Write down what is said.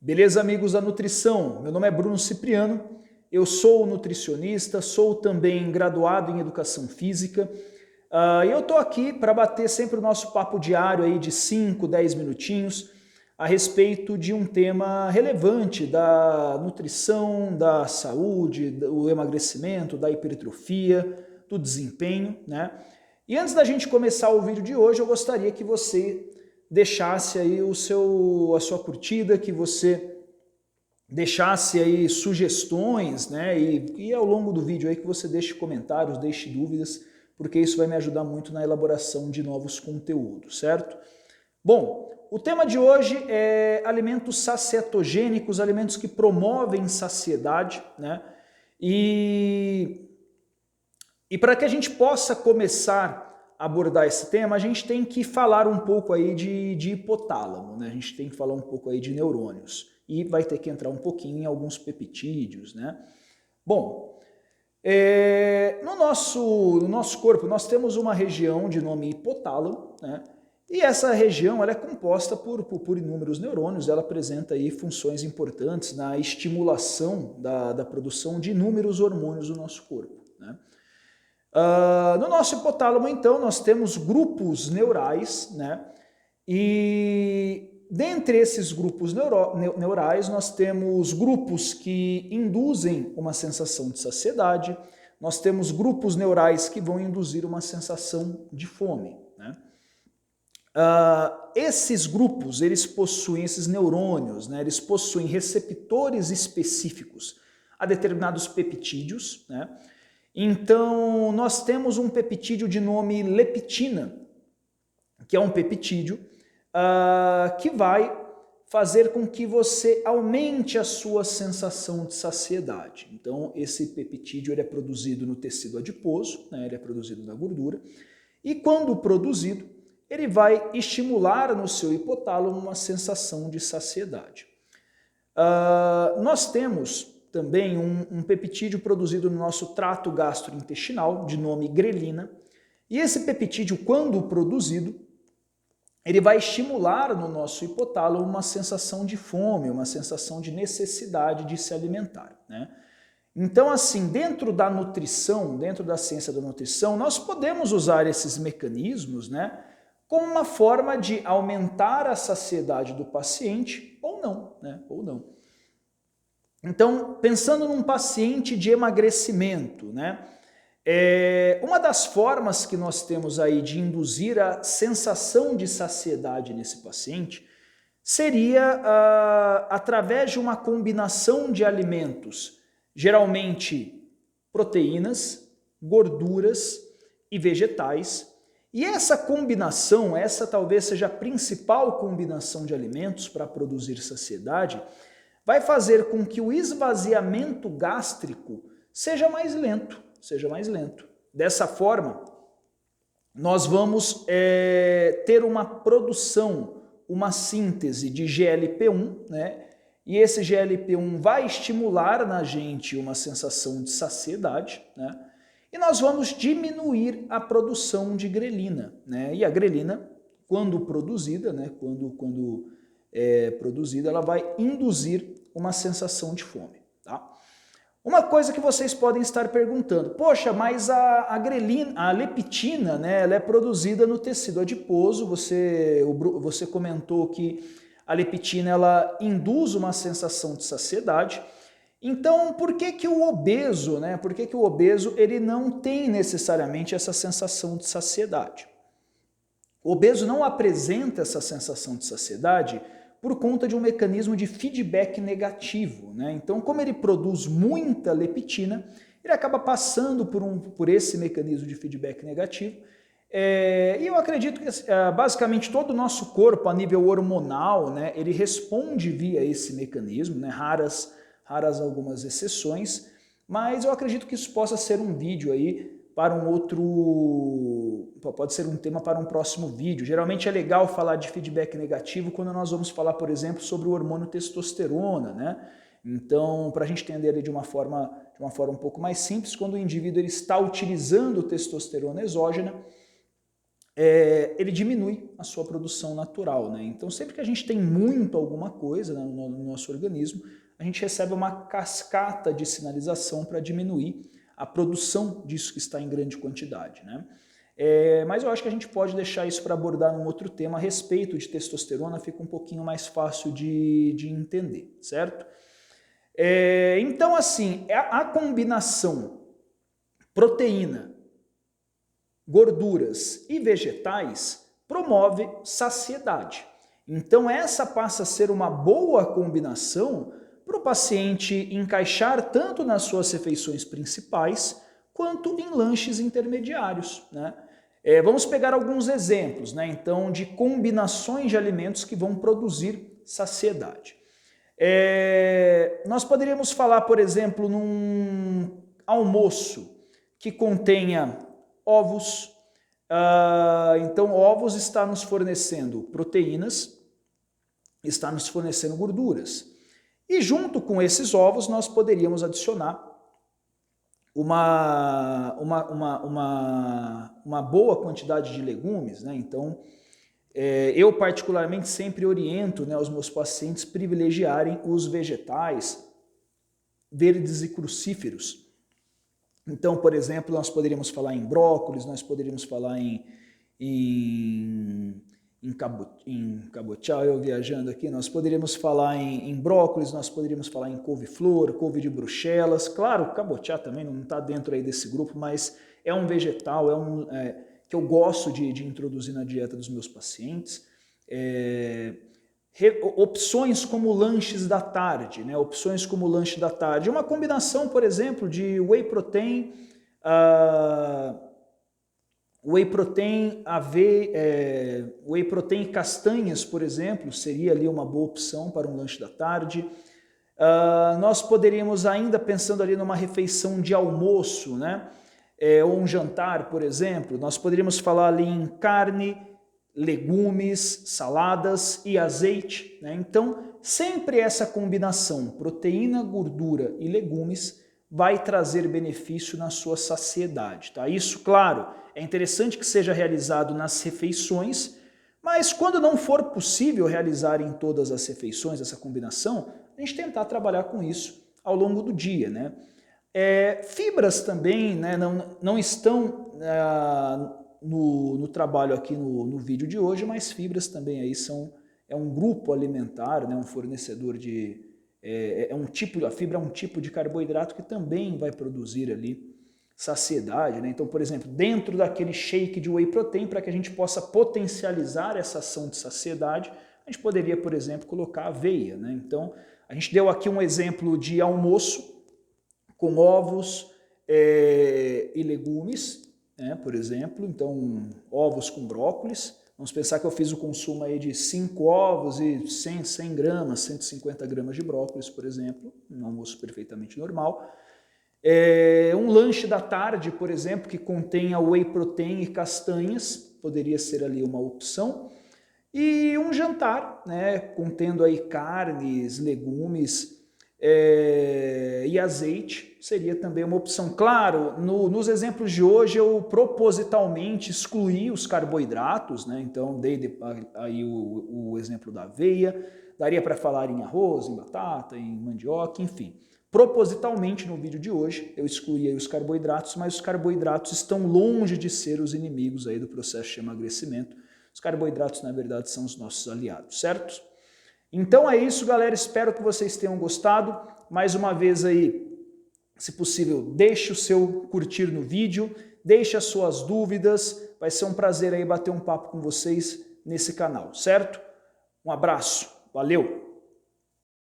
Beleza, amigos da nutrição? Meu nome é Bruno Cipriano, eu sou nutricionista, sou também graduado em educação física e eu estou aqui para bater sempre o nosso papo diário aí de 5, 10 minutinhos a respeito de um tema relevante da nutrição, da saúde, do emagrecimento, da hipertrofia, do desempenho, né? E antes da gente começar o vídeo de hoje, eu gostaria que você deixasse aí a sua curtida, que você deixasse aí sugestões, né? E ao longo do vídeo aí que você deixe comentários, deixe dúvidas, porque isso vai me ajudar muito na elaboração de novos conteúdos, certo? Bom, o tema de hoje é alimentos sacietogênicos, alimentos que promovem saciedade, né? E para que a gente possa começar a abordar esse tema, a gente tem que falar um pouco aí de hipotálamo, né? A gente tem que falar um pouco aí de neurônios e vai ter que entrar um pouquinho em alguns peptídeos, né? Bom, no nosso corpo nós temos uma região de nome hipotálamo, né? E essa região ela é composta por inúmeros neurônios, ela apresenta aí funções importantes na estimulação da produção de inúmeros hormônios do nosso corpo, né? No nosso hipotálamo, então, nós temos grupos neurais, né? E dentre esses grupos neurais, nós temos grupos que induzem uma sensação de saciedade, nós temos grupos neurais que vão induzir uma sensação de fome, né? Esses grupos, eles possuem esses neurônios, né? Eles possuem receptores específicos a determinados peptídeos, né? Então, nós temos um peptídeo de nome leptina, que é um peptídeo que vai fazer com que você aumente a sua sensação de saciedade. Então, esse peptídeo ele é produzido no tecido adiposo, né? Ele é produzido na gordura, e quando produzido, ele vai estimular no seu hipotálamo uma sensação de saciedade. Nós temos também um peptídeo produzido no nosso trato gastrointestinal, de nome grelina, e esse peptídeo, quando produzido, ele vai estimular no nosso hipotálamo uma sensação de fome, uma sensação de necessidade de se alimentar, né? Então, assim, dentro da nutrição, dentro da ciência da nutrição, nós podemos usar esses mecanismos, né, como uma forma de aumentar a saciedade do paciente ou não, né, ou não. Então, pensando num paciente de emagrecimento, né? Uma das formas que nós temos aí de induzir a sensação de saciedade nesse paciente seria através de uma combinação de alimentos, geralmente proteínas, gorduras e vegetais. E essa combinação, essa talvez seja a principal combinação de alimentos para produzir saciedade, vai fazer com que o esvaziamento gástrico seja mais lento, Dessa forma, nós vamos ter uma produção, uma síntese de GLP-1, né? E esse GLP-1 vai estimular na gente uma sensação de saciedade, né? E nós vamos diminuir a produção de grelina, né? E a grelina, quando produzida, né? Quando produzida, ela vai induzir uma sensação de fome, tá? Uma coisa que vocês podem estar perguntando, poxa, mas a leptina, né, ela é produzida no tecido adiposo, você comentou que a leptina ela induz uma sensação de saciedade, então por que que o obeso, né, ele não tem necessariamente essa sensação de saciedade? O obeso não apresenta essa sensação de saciedade por conta de um mecanismo de feedback negativo, né? Então, como ele produz muita leptina, ele acaba passando por esse mecanismo de feedback negativo. E eu acredito que basicamente todo o nosso corpo, a nível hormonal, né, ele responde via esse mecanismo, né? Raras algumas exceções, mas eu acredito que isso possa ser um vídeo aí para pode ser um tema para um próximo vídeo. Geralmente é legal falar de feedback negativo quando nós vamos falar, por exemplo, sobre o hormônio testosterona, né? Então, para a gente entender ele de uma forma um pouco mais simples, quando o indivíduo ele está utilizando testosterona exógena, ele diminui a sua produção natural, né? Então, sempre que a gente tem muito alguma coisa, né, no nosso organismo, a gente recebe uma cascata de sinalização para diminuir a produção disso que está em grande quantidade, né? Mas eu acho que a gente pode deixar isso para abordar num outro tema a respeito de testosterona, fica um pouquinho mais fácil de entender, certo? Então, assim, a combinação proteína, gorduras e vegetais promove saciedade. Então, essa passa a ser uma boa combinação para o paciente encaixar tanto nas suas refeições principais quanto em lanches intermediários, né? Vamos pegar alguns exemplos, né? Então, de combinações de alimentos que vão produzir saciedade. Nós poderíamos falar, por exemplo, num almoço que contenha ovos. Então, ovos está nos fornecendo proteínas, está nos fornecendo gorduras. E junto com esses ovos, nós poderíamos adicionar uma boa quantidade de legumes, né? Então, eu particularmente sempre oriento, né, os meus pacientes privilegiarem os vegetais verdes e crucíferos. Então, por exemplo, nós poderíamos falar em brócolis, nós poderíamos falar em cabotiá, eu viajando aqui, nós poderíamos falar em brócolis, nós poderíamos falar em couve-flor, couve de bruxelas. Claro, o cabotiá também não está dentro aí desse grupo, mas é um vegetal, que eu gosto de introduzir na dieta dos meus pacientes. Opções como lanches da tarde, né? Opções como lanche da tarde. Uma combinação, por exemplo, de whey protein, whey protein e castanhas, por exemplo, seria ali uma boa opção para um lanche da tarde. Nós poderíamos ainda, pensando ali numa refeição de almoço, né? Ou um jantar, por exemplo, nós poderíamos falar ali em carne, legumes, saladas e azeite, né? Então, sempre essa combinação proteína, gordura e legumes vai trazer benefício na sua saciedade, tá? Isso, claro, é interessante que seja realizado nas refeições, mas quando não for possível realizar em todas as refeições essa combinação, a gente tentar trabalhar com isso ao longo do dia, né? Fibras também, né, não estão no trabalho aqui no vídeo de hoje, mas fibras também aí é um grupo alimentar, né, um fornecedor de... a fibra é um tipo de carboidrato que também vai produzir ali saciedade, né? Então, por exemplo, dentro daquele shake de whey protein, para que a gente possa potencializar essa ação de saciedade, a gente poderia, por exemplo, colocar aveia, né? Então, a gente deu aqui um exemplo de almoço com ovos e legumes, né, por exemplo. Então, ovos com brócolis. Vamos pensar que eu fiz o consumo aí de 5 ovos e 100 gramas, 150 gramas de brócolis, por exemplo. Um almoço perfeitamente normal. Um lanche da tarde, por exemplo, que contenha whey protein e castanhas, poderia ser ali uma opção. E um jantar, né, contendo aí carnes, legumes e azeite, seria também uma opção. Claro, nos exemplos de hoje eu propositalmente excluí os carboidratos, né? Então dei aí o exemplo da aveia, daria para falar em arroz, em batata, em mandioca, enfim. Propositalmente no vídeo de hoje eu excluí aí os carboidratos, mas os carboidratos estão longe de ser os inimigos aí do processo de emagrecimento. Os carboidratos, na verdade, são os nossos aliados, certo? Então é isso, galera. Espero que vocês tenham gostado. Mais uma vez aí, se possível, deixe o seu curtir no vídeo, deixe as suas dúvidas. Vai ser um prazer aí bater um papo com vocês nesse canal, certo? Um abraço. Valeu!